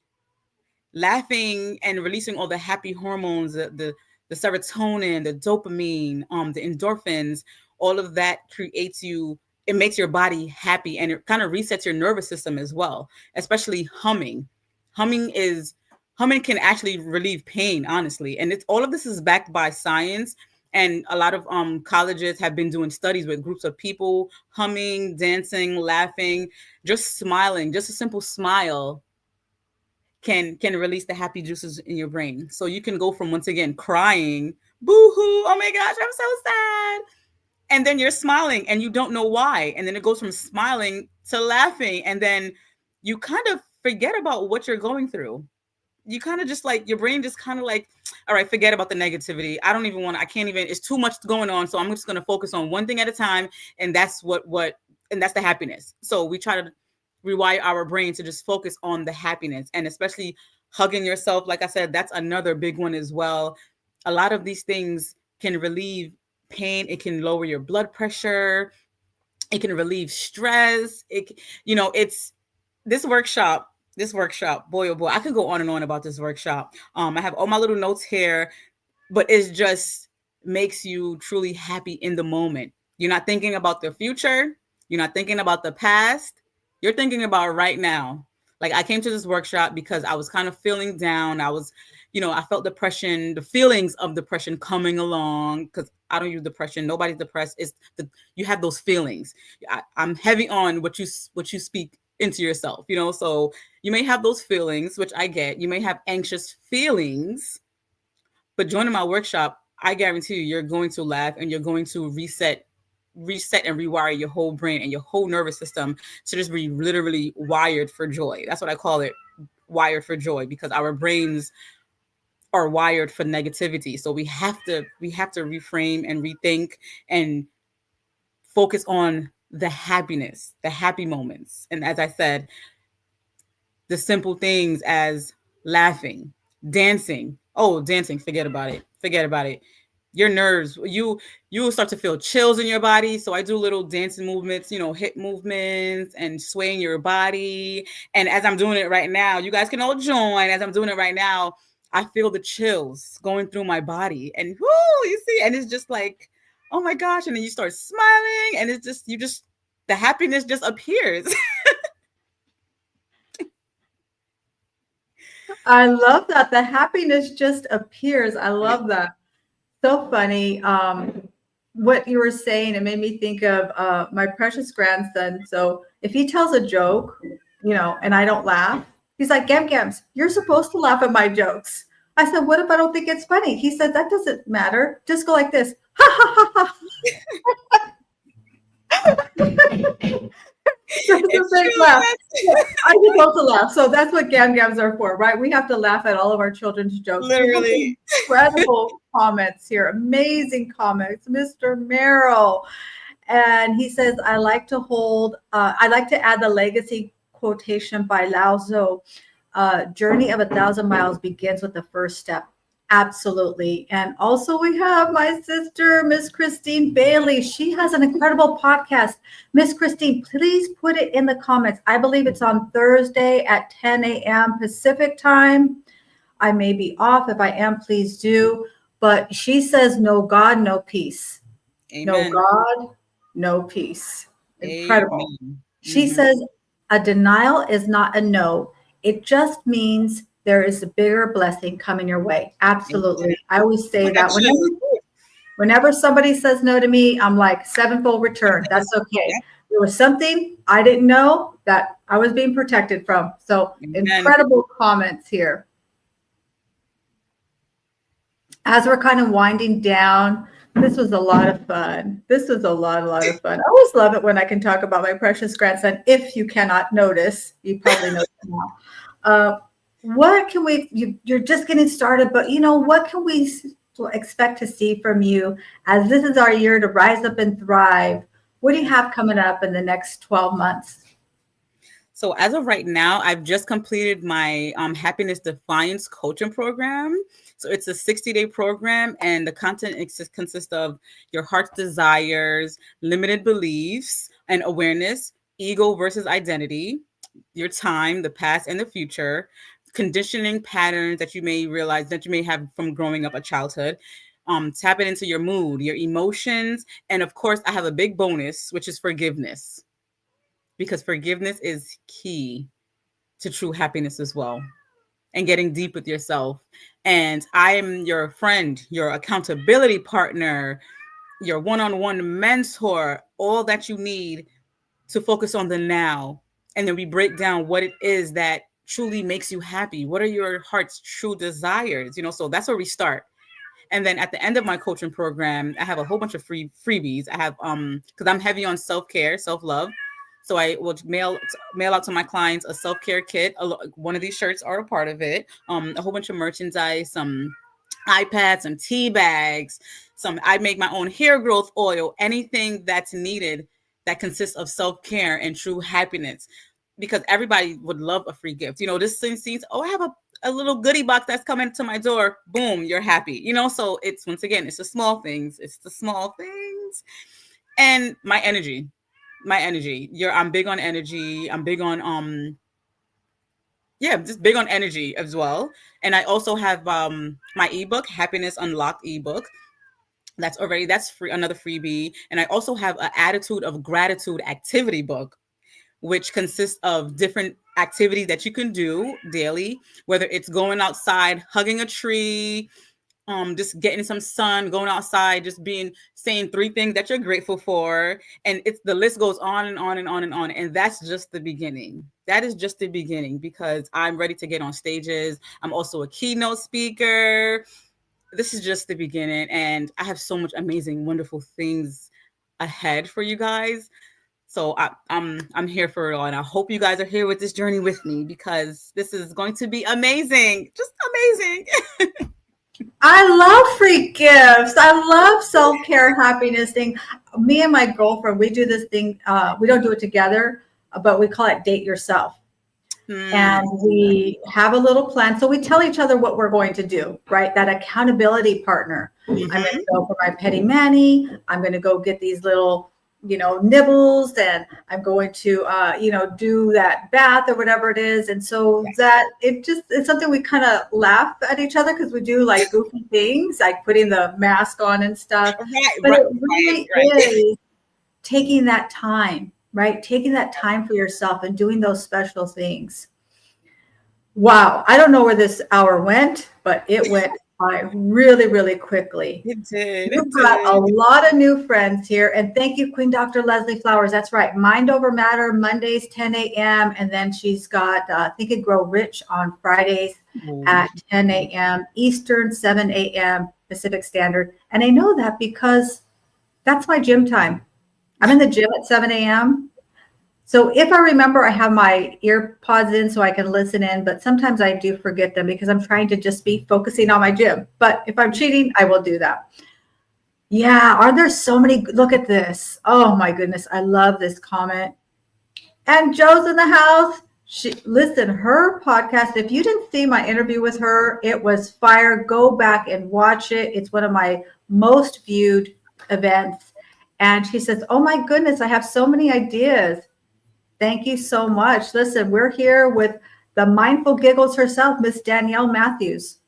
Laughing and releasing all the happy hormones, the serotonin, the dopamine, the endorphins, all of that it makes your body happy and it kind of resets your nervous system as well, especially humming. Humming can actually relieve pain, honestly. And all of this is backed by science. And a lot of colleges have been doing studies with groups of people humming, dancing, laughing, just smiling. Just a simple smile can release the happy juices in your brain. So you can go from, once again, crying, boo-hoo, oh my gosh, I'm so sad. And then you're smiling and you don't know why. And then it goes from smiling to laughing. And then you kind of forget about what you're going through. You kind of just like, your brain just kind of like, all right, forget about the negativity. It's too much going on. So I'm just going to focus on one thing at a time. And that's and that's the happiness. So we try to rewire our brain to just focus on the happiness, and especially hugging yourself. Like I said, that's another big one as well. A lot of these things can relieve pain. It can lower your blood pressure. It can relieve stress. It's this workshop, boy, oh boy, I could go on and on about this workshop. I have all my little notes here, but it just makes you truly happy in the moment. You're not thinking about the future. You're not thinking about the past. You're thinking about right now. Like I came to this workshop because I was kind of feeling down. I felt depression, the feelings of depression coming along, because I don't use depression. Nobody's depressed. You have those feelings. I'm heavy on what you speak into yourself, so you may have those feelings, which I get. You may have anxious feelings, but joining my workshop, I guarantee you're going to laugh and you're going to reset and rewire your whole brain and your whole nervous system to just be literally wired for joy. That's what I call it, wired for joy, because our brains are wired for negativity. So we have to reframe and rethink and focus on the happiness, the happy moments. And as I said, the simple things as laughing, dancing. Oh, dancing, forget about it. Your nerves, you will start to feel chills in your body. So I do little dancing movements, hip movements and swaying your body. And as I'm doing it right now, you guys can all join. As I'm doing it right now, I feel the chills going through my body, and you see, and it's just like, oh my gosh. And then you start smiling, and it's just, the happiness just appears. I love that. The happiness just appears. I love that. So funny. What you were saying, it made me think of my precious grandson. So if he tells a joke, and I don't laugh, he's like, Gams, you're supposed to laugh at my jokes. I said, what if I don't think it's funny? He said, that doesn't matter. Just go like this. Ha ha ha ha. It's a big laugh. I'm supposed to laugh. So that's what Gams are for, right? We have to laugh at all of our children's jokes. Literally. Incredible comments here. Amazing comments. Mr. Merrill. And he says, I like to add the legacy quotation by Lao Tzu. Journey of 1,000 miles begins with the first step. Absolutely. And also we have my sister, Miss Christine Bailey. She has an incredible podcast. Miss Christine, please put it in the comments. I believe it's on Thursday at 10 a.m. Pacific time. I may be off. If I am, please do. But she says, no God, no peace. Amen. No God, no peace. Incredible. Amen. She says, a denial is not a no. It just means there is a bigger blessing coming your way. Absolutely. I always say that whenever somebody says no to me, I'm like, sevenfold return. That's okay. There was something I didn't know that I was being protected from. So incredible comments here. As we're kind of winding down, this was a lot of fun. This was a lot of fun. I always love it when I can talk about my precious grandson. If you cannot notice, you probably know now. What can you're just getting started, but what can we expect to see from you as this is our year to rise up and thrive? What do you have coming up in the next 12 months? So as of right now, I've just completed my Happiness Defiance coaching program. So it's a 60-day program, and the content consists of your heart's desires, limited beliefs and awareness, ego versus identity, your time, the past and the future, conditioning patterns that you may realize that you may have from growing up a childhood, tapping into your mood, your emotions. And of course, I have a big bonus, which is forgiveness, because forgiveness is key to true happiness as well, and getting deep with yourself. And I am your friend, your accountability partner, your one-on-one mentor, all that you need to focus on the now. And then we break down what it is that truly makes you happy. What are your heart's true desires? So that's where we start. And then at the end of my coaching program, I have a whole bunch of freebies. I have, because I'm heavy on self-care, self-love. So I will mail out to my clients a self-care kit. One of these shirts are a part of it. A whole bunch of merchandise, some iPads, some tea bags, I make my own hair growth oil, anything that's needed that consists of self-care and true happiness. Because everybody would love a free gift. This thing seems, I have a little goodie box that's coming to my door. Boom, you're happy. So it's, once again, it's the small things. And my energy. I'm big on energy. I'm big on just big on energy as well. And I also have my ebook, Happiness Unlocked ebook. That's free, another freebie. And I also have an Attitude of Gratitude activity book, which consists of different activities that you can do daily, whether it's going outside, hugging a tree, just getting some sun, going outside, just saying 3 things that you're grateful for. And the list goes on and on and on and on. And that's just the beginning. That is just the beginning, because I'm ready to get on stages. I'm also a keynote speaker. This is just the beginning. And I have so much amazing, wonderful things ahead for you guys. So I'm here for it all, and I hope you guys are here with this journey with me, because this is going to be amazing, just amazing. I love free gifts. I love self-care, happiness thing. Me and my girlfriend, we do this thing. We don't do it together, but we call it Date Yourself. And we have a little plan. So we tell each other what we're going to do, right? That accountability partner. Mm-hmm. I'm going to go for my petty mani. I'm going to go get these little, nibbles, and I'm going to, do that bath or whatever it is. And so that it's something we kind of laugh at each other, because we do like goofy things, like putting the mask on and stuff. But it really is taking that time. Right? Taking that time for yourself and doing those special things. Wow. I don't know where this hour went, but it went by really, really quickly. It did. You've got a lot of new friends here. And thank you, Queen Dr. Leslie Flowers. That's right. Mind Over Matter, Mondays, 10 a.m. And then she's got Think and Grow Rich on Fridays at 10 a.m. Eastern, 7 a.m. Pacific Standard. And I know that because that's my gym time. I'm in the gym at 7 a.m. So if I remember, I have my ear pods in so I can listen in, but sometimes I do forget them because I'm trying to just be focusing on my gym. But if I'm cheating, I will do that. Yeah, are there so many? Look at this. Oh my goodness. I love this comment. And Joe's in the house. Listen, her podcast, if you didn't see my interview with her, it was fire. Go back and watch it. It's one of my most viewed events. And she says, oh my goodness, I have so many ideas. Thank you so much. Listen, we're here with the Mindful Giggles herself, Miss Danielle Matthews.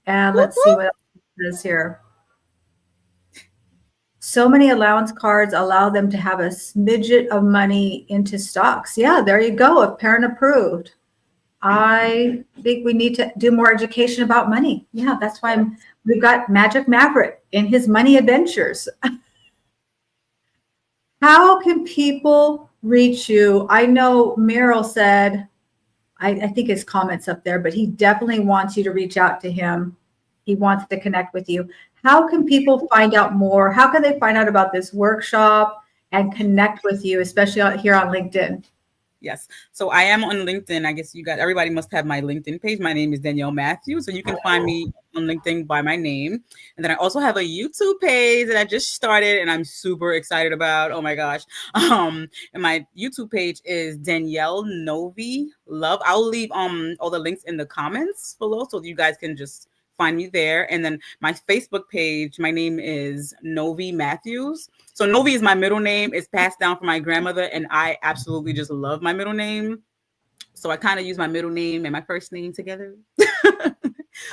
And let's see what else it is here. So many allowance cards allow them to have a smidget of money into stocks. Yeah, there you go. If parent approved. I think we need to do more education about money. Yeah, that's why we've got Magic Maverick in his money adventures. How can people reach you? I know Meryl said, I think his comment's up there, but he definitely wants you to reach out to him. He wants to connect with you. How can people find out more? How can they find out about this workshop and connect with you, especially out here on LinkedIn? Yes. So I am on LinkedIn. I guess everybody must have my LinkedIn page. My name is Danielle Matthews. So you can find me on LinkedIn by my name. And then I also have a YouTube page that I just started and I'm super excited about. Oh my gosh. And my YouTube page is Danielle Novi Love. I'll leave all the links in the comments below so you guys can just find me there. And then my Facebook page, my name is Novi Matthews. So Novi is my middle name. It's passed down from my grandmother, and I absolutely just love my middle name. So I kind of use my middle name and my first name together.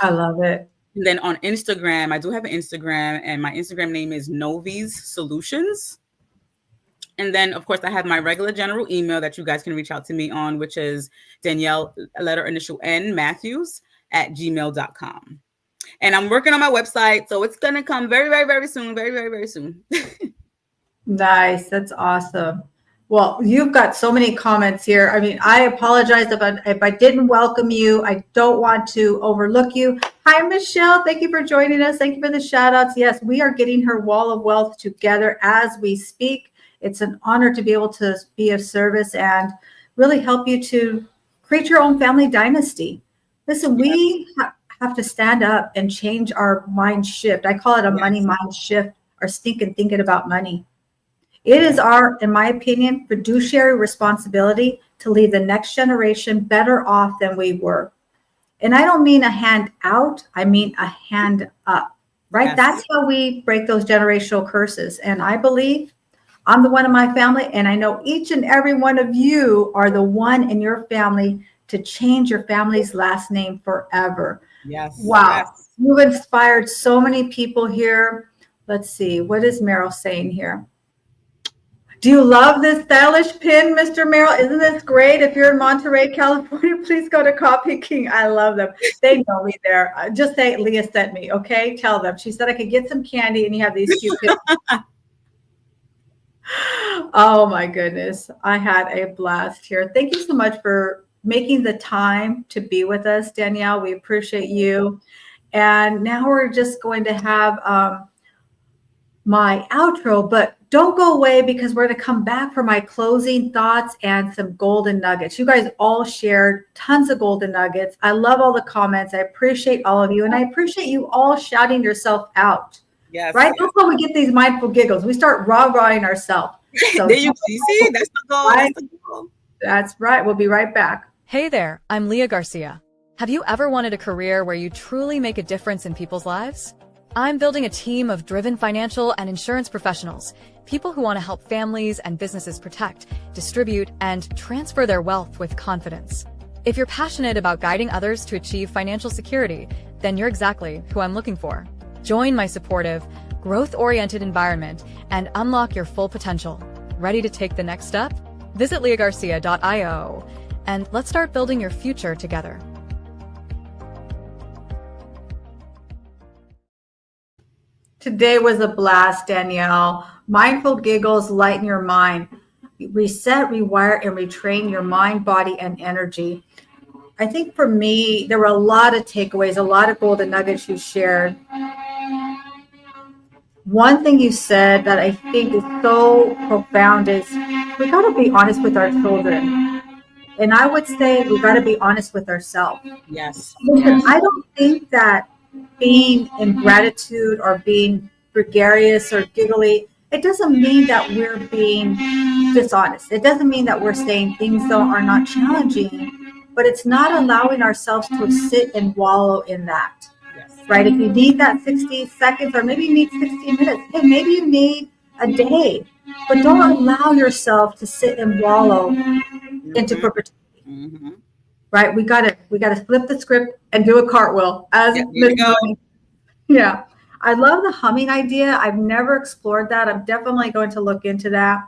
I love it. And then on Instagram, I do have an Instagram, and my Instagram name is Novi's Solutions. And then, of course, I have my regular general email that you guys can reach out to me on, which is Danielle, letter initial N, Matthews @gmail.com. And I'm working on my website, so it's going to come very, very, very soon. Very, very, very soon. Nice. That's awesome. Well, you've got so many comments here. I mean, I apologize if I didn't welcome you. I don't want to overlook you. Hi, Michelle. Thank you for joining us. Thank you for the shout outs. Yes, we are getting her wall of wealth together as we speak. It's an honor to be able to be of service and really help you to create your own family dynasty. Listen, we have to stand up and change our mind shift. I call it a money mind shift, or stinking thinking about money. It is our, in my opinion, fiduciary responsibility to leave the next generation better off than we were. And I don't mean a hand out, I mean a hand up, right? Yes. That's how we break those generational curses. And I believe I'm the one in my family, and I know each and every one of you are the one in your family to change your family's last name forever. Yes. Wow. Yes. You've inspired so many people here. Let's see. What is Meryl saying here? Do you love this stylish pin, Mr. Merrill? Isn't this great? If you're in Monterey, California, please go to Coffee King. I love them. They know me there. Just say Leah sent me, okay? Tell them. She said I could get some candy and you have these cute pins. Oh my goodness. I had a blast here. Thank you so much for making the time to be with us, Danielle. We appreciate you. And now we're just going to have my outro, but don't go away because we're going to come back for my closing thoughts and some golden nuggets. You guys all shared tons of golden nuggets. I love all the comments. I appreciate all of you. And I appreciate you all shouting yourself out. Yes. Right? That's how we get these mindful giggles. We start rah-rahing ourselves. So there you see, that's the goal. Right? That's the goal. That's right. We'll be right back. Hey there, I'm Leah Garcia. Have you ever wanted a career where you truly make a difference in people's lives? I'm building a team of driven financial and insurance professionals, people who want to help families and businesses protect, distribute, and transfer their wealth with confidence. If you're passionate about guiding others to achieve financial security, then you're exactly who I'm looking for. Join my supportive, growth-oriented environment and unlock your full potential. Ready to take the next step? Visit leahgarcia.io and let's start building your future together. Today was a blast, Danielle. Mindful giggles lighten your mind. Reset, rewire, and retrain your mind, body, and energy. I think for me, there were a lot of takeaways, a lot of golden nuggets you shared. One thing you said that I think is so profound is we got to be honest with our children. And I would say we got to be honest with ourselves. Yes. Listen, I don't think that being in gratitude or being gregarious or giggly, it doesn't mean that we're being dishonest. It doesn't mean that we're saying things that are not challenging, but it's not allowing ourselves to sit and wallow in that. Yes. Right? If you need that 60 seconds or maybe you need 60 minutes, hey, maybe you need a day, but don't allow yourself to sit and wallow into perpetuity. Mm-hmm. Right? We gotta flip the script and do a cartwheel. As yeah. I love the humming idea. I've never explored that. I'm definitely going to look into that.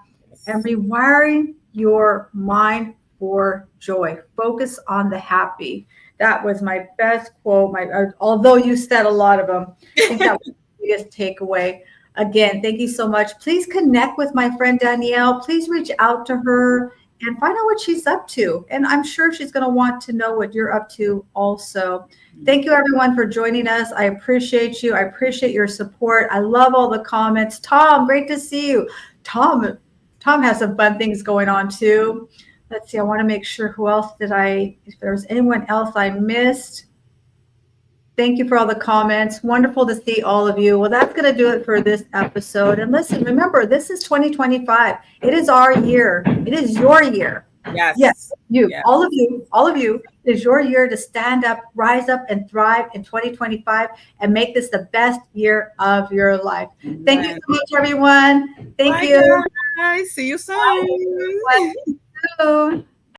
And rewiring your mind for joy. Focus on the happy. That was my best quote. Although you said a lot of them, I think that was the biggest takeaway. Again, thank you so much. Please connect with my friend Danielle. Please reach out to her and find out what she's up to. And I'm sure she's going to want to know what you're up to also. Thank you, everyone, for joining us. I appreciate you. I appreciate your support. I love all the comments. Tom, great to see you. Tom has some fun things going on, too. Let's see. I want to make sure who else if there's anyone else I missed. Thank you for all the comments. Wonderful to see all of you. Well, that's going to do it for this episode. And listen, remember, this is 2025. It is our year. It is your year. Yes. Yes. You, yes. all of you, it is your year to stand up, rise up, and thrive in 2025 and make this the best year of your life. Thank you so much, everyone. Thank you. Bye. See you soon. Bye.